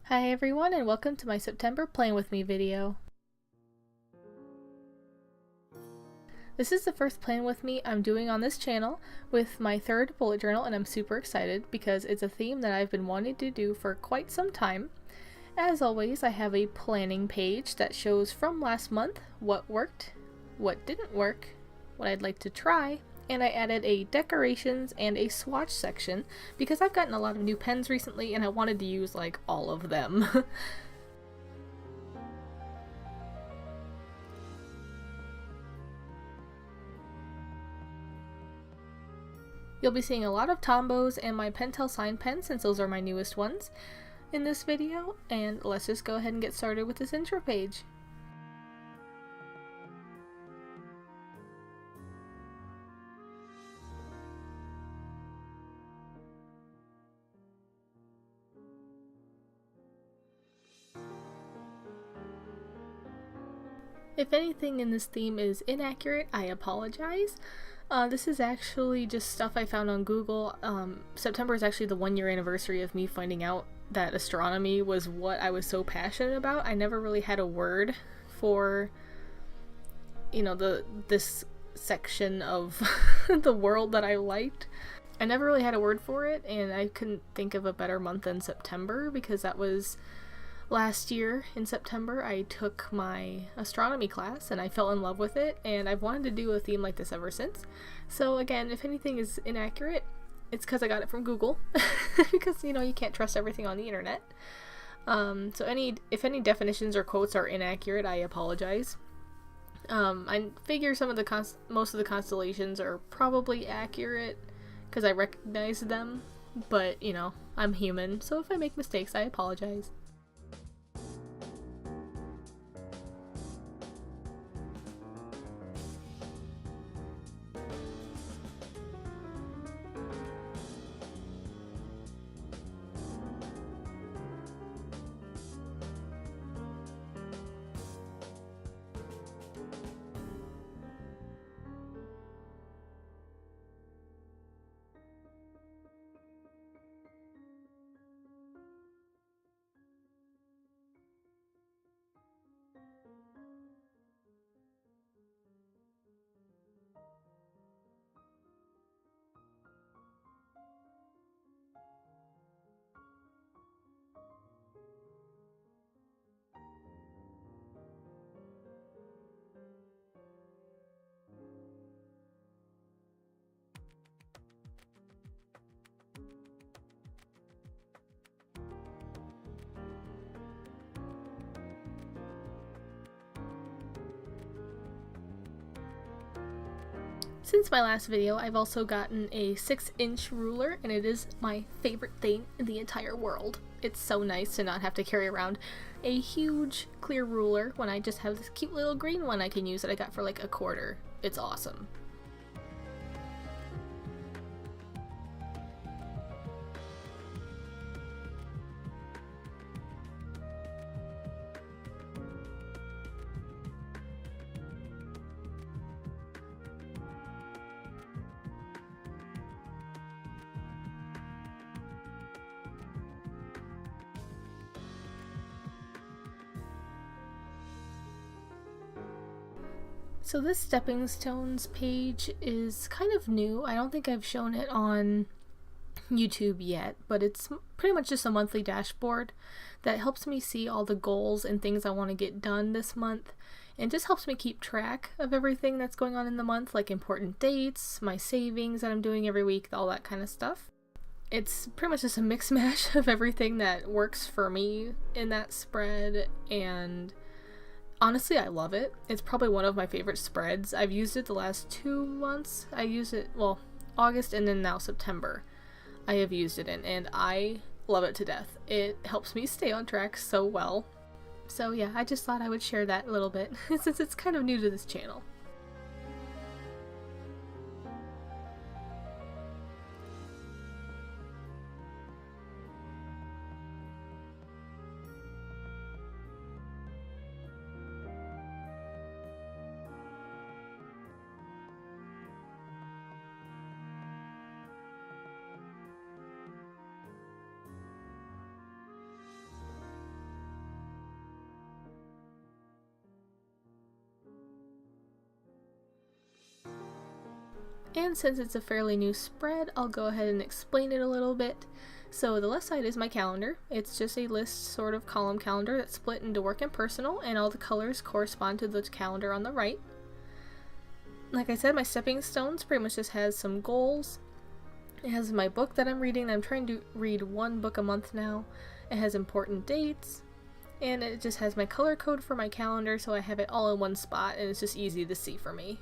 Hi everyone and welcome to my September Playing With Me video. This is the first Playing With Me I'm doing on this channel with my third bullet journal, and I'm super excited because it's a theme that I've been wanting to do for quite some time. As always, I have a planning page that shows from last month what worked, what didn't work, what I'd like to try, and I added a decorations and a swatch section because I've gotten a lot of new pens recently and I wanted to use like all of them. You'll be seeing a lot of Tombos and my Pentel Sign pen since those are my newest ones in this video, and let's just go ahead and get started with this intro page. If anything in this theme is inaccurate, I apologize. This is actually just stuff I found on Google. September is actually the 1-year anniversary of me finding out that astronomy was what I was so passionate about. I never really had a word for, this section of the world that I liked. I never really had a word for it, and I couldn't think of a better month than September because that was last year in September. I took my astronomy class and I fell in love with it, and I've wanted to do a theme like this ever since. So again, if anything is inaccurate, it's because I got it from Google because you can't trust everything on the internet. So if any definitions or quotes are inaccurate, I apologize. I figure most of the constellations are probably accurate because I recognize them, but I'm human, so if I make mistakes, I apologize. Since my last video, I've also gotten a 6-inch ruler, and it is my favorite thing in the entire world. It's so nice to not have to carry around a huge clear ruler when I just have this cute little green one I can use that I got for like $1/4. It's awesome. So this Stepping Stones page is kind of new. I don't think I've shown it on YouTube yet, but it's pretty much just a monthly dashboard that helps me see all the goals and things I want to get done this month, and just helps me keep track of everything that's going on in the month, like important dates, my savings that I'm doing every week, all that kind of stuff. It's pretty much just a mix mash of everything that works for me in that spread, and honestly, I love it. It's probably one of my favorite spreads. I've used it the last 2 months. I used it, well, August and then now September I have used it in, and I love it to death. It helps me stay on track so well. So yeah, I just thought I would share that a little bit since it's kind of new to this channel. And since it's a fairly new spread, I'll go ahead and explain it a little bit. So the left side is my calendar. It's just a list sort of column calendar that's split into work and personal, and all the colors correspond to the calendar on the right. Like I said, my stepping stones pretty much just has some goals. It has my book that I'm reading. I'm trying to read 1 book a month now. It has important dates, and it just has my color code for my calendar, so I have it all in one spot and it's just easy to see for me.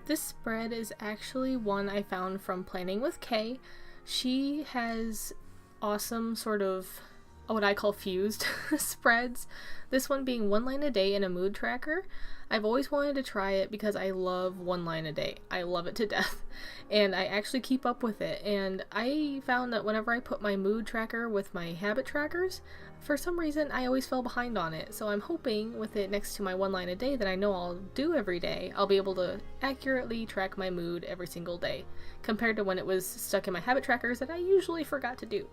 This spread is actually one I found from Planning with Kay. She has awesome sort of what I call fused spreads. This one being 1 line a day in a mood tracker. I've always wanted to try it because I love 1 line a day. I love it to death. And I actually keep up with it. And I found that whenever I put my mood tracker with my habit trackers, for some reason I always fell behind on it. So I'm hoping with it next to my 1 line a day that I know I'll do every day, I'll be able to accurately track my mood every single day, compared to when it was stuck in my habit trackers that I usually forgot to do.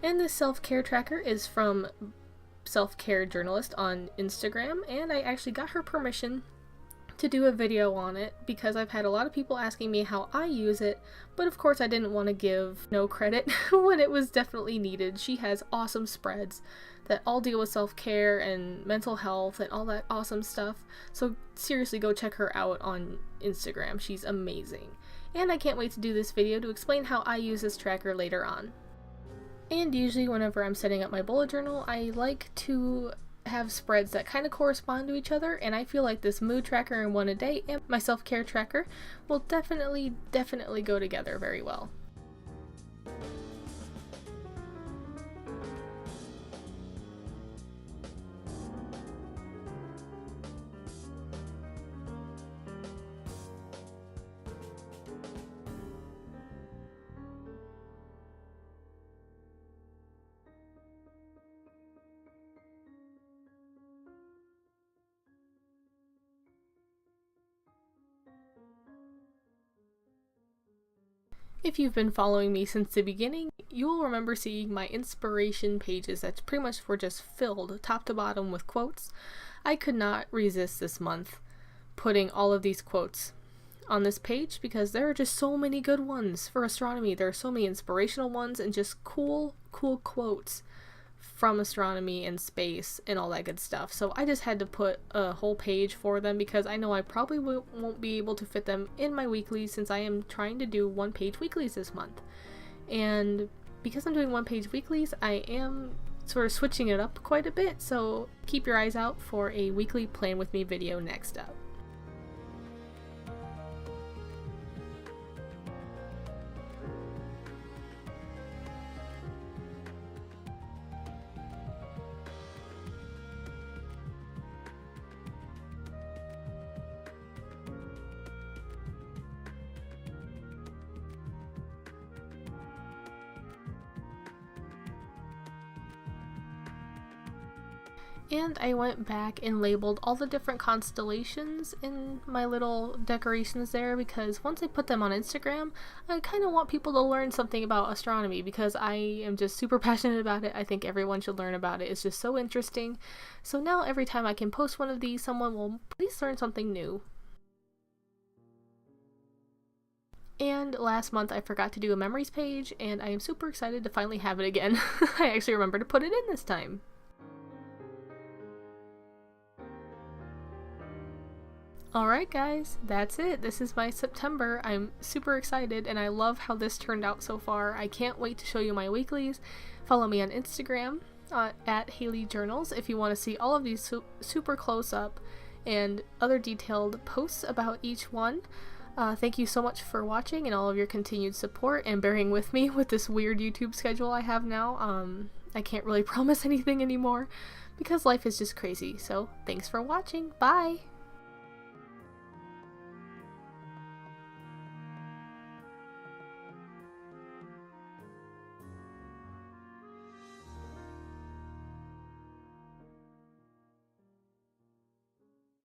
And this self-care tracker is from Self-Care Journalist on Instagram, and I actually got her permission to do a video on it because I've had a lot of people asking me how I use it, but of course I didn't want to give no credit when it was definitely needed. She has awesome spreads that all deal with self-care and mental health and all that awesome stuff, so seriously go check her out on Instagram. She's amazing. And I can't wait to do this video to explain how I use this tracker later on. And usually whenever I'm setting up my bullet journal, I like to have spreads that kind of correspond to each other, and I feel like this mood tracker and one a day and my self-care tracker will definitely go together very well. If you've been following me since the beginning, you will remember seeing my inspiration pages that pretty much were just filled top to bottom with quotes. I could not resist this month putting all of these quotes on this page because there are just so many good ones for astronomy. There are so many inspirational ones and just cool quotes from astronomy and space and all that good stuff. So I just had to put a whole page for them because I know I probably won't be able to fit them in my weeklies since I am trying to do one-page weeklies this month. And because I'm doing one-page weeklies, I am sort of switching it up quite a bit, so keep your eyes out for a weekly plan with me video next up. And I went back and labeled all the different constellations in my little decorations there because once I put them on Instagram, I kind of want people to learn something about astronomy because I am just super passionate about it. I think everyone should learn about it. It's just so interesting. So now every time I can post one of these, someone will please learn something new. And last month I forgot to do a memories page, and I am super excited to finally have it again. I actually remembered to put it in this time. Alright guys, that's it. This is my September. I'm super excited and I love how this turned out so far. I can't wait to show you my weeklies. Follow me on Instagram at Haley Journals if you want to see all of these super close up and other detailed posts about each one. Thank you so much for watching and all of your continued support and bearing with me with this weird YouTube schedule I have now. I can't really promise anything anymore because life is just crazy. So thanks for watching. Bye!